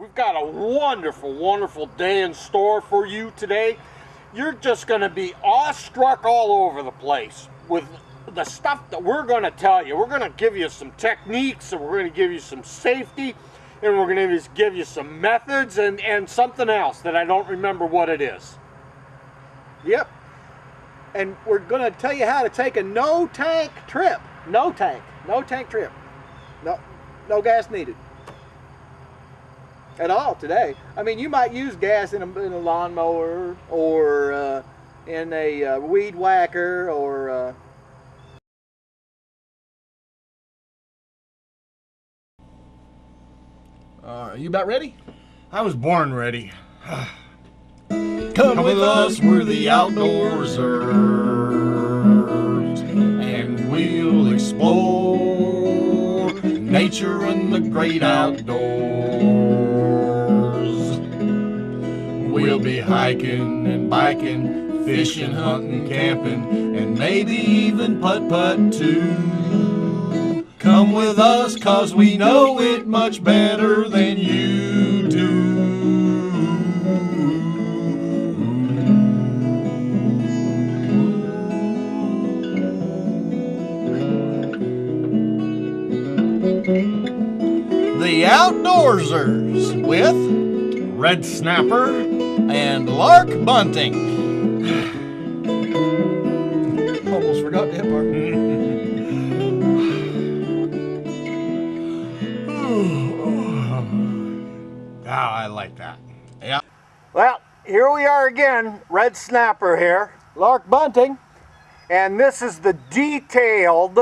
We've got a wonderful, wonderful day in store for you today. You're just going to be awestruck all over the place with the stuff that we're going to tell you. We're going to give you some techniques, and we're going to give you some safety, and we're going to give you some methods and something else that I don't remember what it is. Yep. And we're going to tell you how to take a no-tank trip. No tank trip. No gas needed at all today. I mean, you might use gas in a lawnmower or in a weed whacker or Are you about ready? I was born ready. Come with us, we're the Outdoorsers, and we'll explore nature and the great outdoors. We'll be hiking and biking, fishing, hunting, camping, and maybe even putt-putt too. Come with us, 'cause we know it much better than you do. The Outdoorsers with Red Snapper. and Lark Bunting. almost forgot that part. I like that. Yeah. Well, here we are again, Red Snapper here. Lark Bunting. And this is the detailed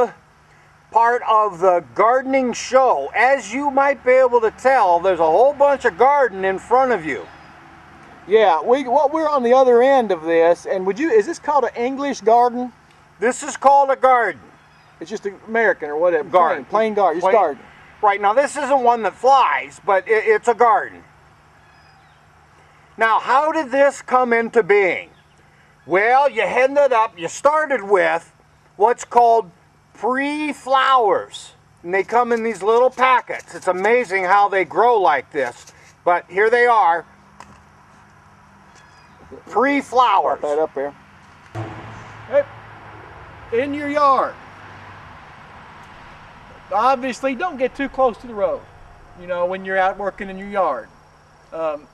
part of the gardening show. As you might be able to tell, there's a whole bunch of garden in front of you. Yeah, we're on the other end of this, and is this called an English garden? This is called a garden. It's just an American or whatever. Garden. Plain garden, just Plain- garden. Right, now this isn't one that flies, but it's a garden. Now, how did this come into being? Well, you ended up, you started with what's called pre-flowers. And they come in these little packets. It's amazing how they grow like this. But here they are. Pre-flowers. Put that up there. Hey, in your yard. Obviously, don't get too close to the road, you know, when you're out working in your yard.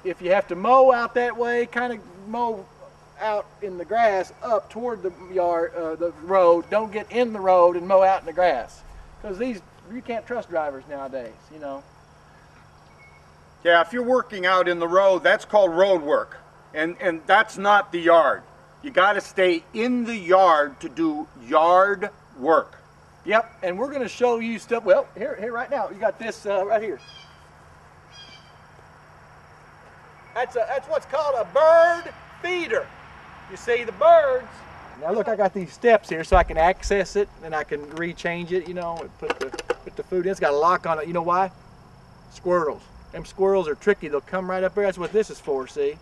If you have to mow out that way, kind of mow out in the grass up toward the yard, the road. Don't get in the road and mow out in the grass, because you can't trust drivers nowadays, you know. Yeah, if you're working out in the road, that's called road work. And that's not the yard. You got to stay in the yard to do yard work. Yep, and we're going to show you stuff. Well, here right now, you got this right here. That's what's called a bird feeder. You see the birds. Now look, I got these steps here so I can access it and I can rechange it, you know, and put the food in. It's got a lock on it. You know why? Squirrels. Them squirrels are tricky. They'll come right up there. That's what this is for, see?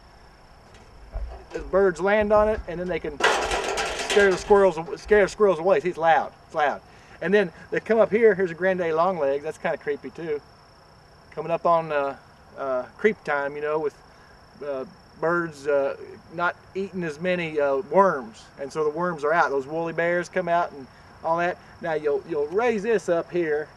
The birds land on it and then they can scare the squirrels away. See, it's loud. It's loud. And then they come up here. Here's a Grande longlegs. That's kind of creepy too. Coming up on creep time, you know, with birds not eating as many worms, and so the worms are out. Those woolly bears come out and all that. Now you'll raise this up here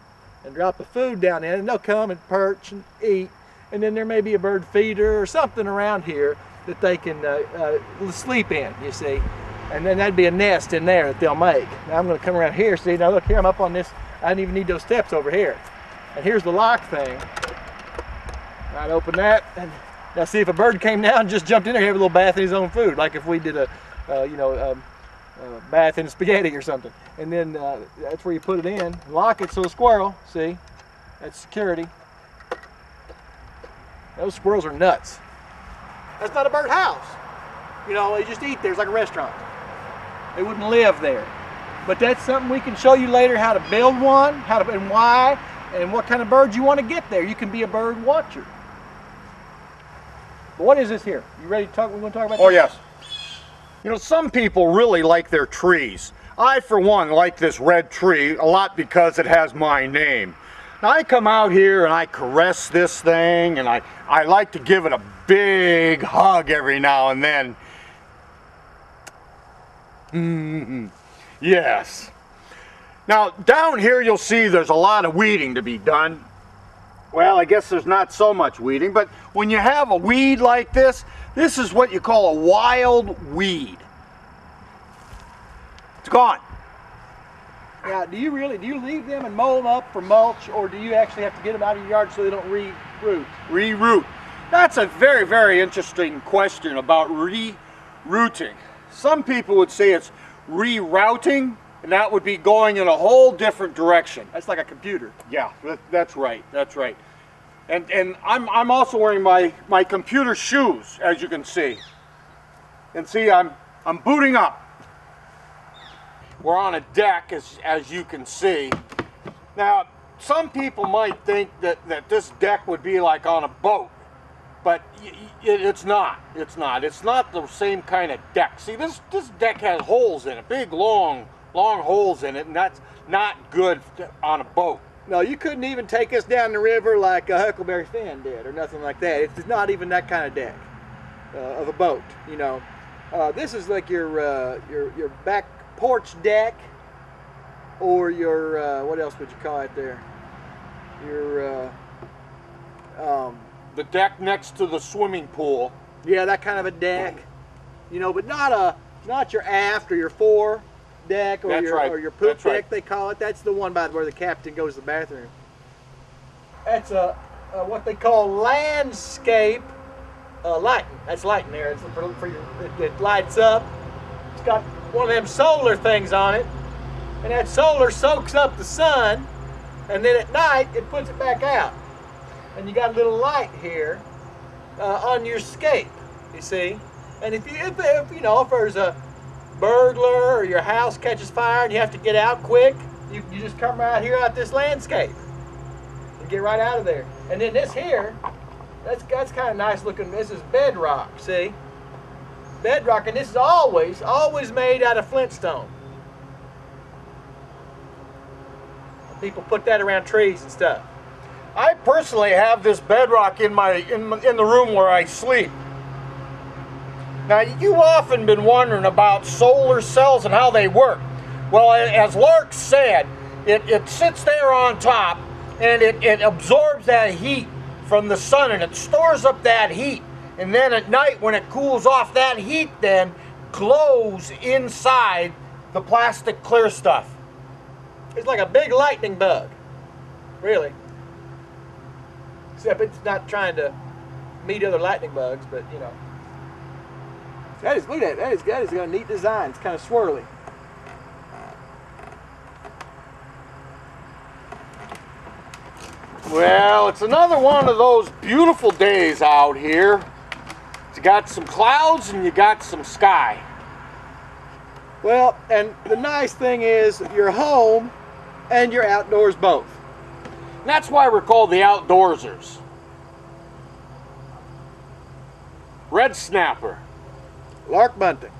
and drop the food down in, and they'll come and perch and eat. And then there may be a bird feeder or something around here that they can sleep in. You see. And then that'd be a nest in there that they'll make. Now I'm going to come around here. See, now look here, I'm up on this. I didn't even need those steps over here. And here's the lock thing. I'd open that, and now see if a bird came down and just jumped in there, have a little bath in his own food, like if we did a bath in spaghetti or something. And then that's where you put it in, lock it so the squirrel, see, that's security. Those squirrels are nuts. That's not a bird house. You know, they just eat there. It's like a restaurant. They wouldn't live there. But that's something we can show you later, how to build one, and why, and what kind of birds you want to get there. You can be a bird watcher. But what is this here? You ready to talk? We're going to talk about Oh, this? yes. You know, some people really like their trees. I, for one, like this red tree a lot because it has my name. Now I come out here and I caress this thing, and I like to give it a big hug every now and then. Yes. Now down here you'll see there's a lot of weeding to be done. Well, I guess there's not so much weeding, but when you have a weed like this is what you call a wild weed. It's gone. Now, do you leave them and mow them up for mulch, or do you actually have to get them out of your yard so they don't re-root? Reroot. That's a very, very interesting question about re-rooting. Some people would say it's rerouting, and that would be going in a whole different direction. That's like a computer. Yeah, that's right. That's right. And I'm also wearing my computer shoes, as you can see. And see, I'm booting up. We're on a deck, as you can see. Now, some people might think that this deck would be like on a boat, but it's not. It's not. It's not the same kind of deck. See, this deck has holes in it, big, long holes in it, and that's not good on a boat. No, you couldn't even take us down the river like a Huckleberry Finn did, or nothing like that. It's not even that kind of deck of a boat, you know. This is like your back porch deck, or your what else would you call it there? Your the deck next to the swimming pool. yeah, that kind of a deck, you know, but not your aft or your fore deck, or your poop That's deck, right. they call it. That's the one by where the captain goes to the bathroom. That's a what they call landscape lighting. That's lighting there. It's for your, it lights up. It's got one of them solar things on it, and that solar soaks up the sun, and then at night it puts it back out. And you got a little light here on your scape, you see. And if you know, if there's a burglar or your house catches fire and you have to get out quick, you just come right here out this landscape and get right out of there. And then this here, that's kind of nice looking. This is bedrock, see? Bedrock, and this is always made out of flintstone. People put that around trees and stuff. I personally have this bedrock in the room where I sleep. Now, you've often been wondering about solar cells and how they work. Well, as Lark said, it sits there on top, and it absorbs that heat from the sun, and it stores up that heat. And then at night, when it cools off, that heat then glows inside the plastic clear stuff. It's like a big lightning bug, really. Except it's not trying to meet other lightning bugs, but you know. Look at that. That is a neat design. It's kind of swirly. Well, it's another one of those beautiful days out here. You got some clouds and you got some sky. Well, and the nice thing is you're home and you're outdoors both. And that's why we're called the Outdoorsers. Red Snapper. Lark Bunting.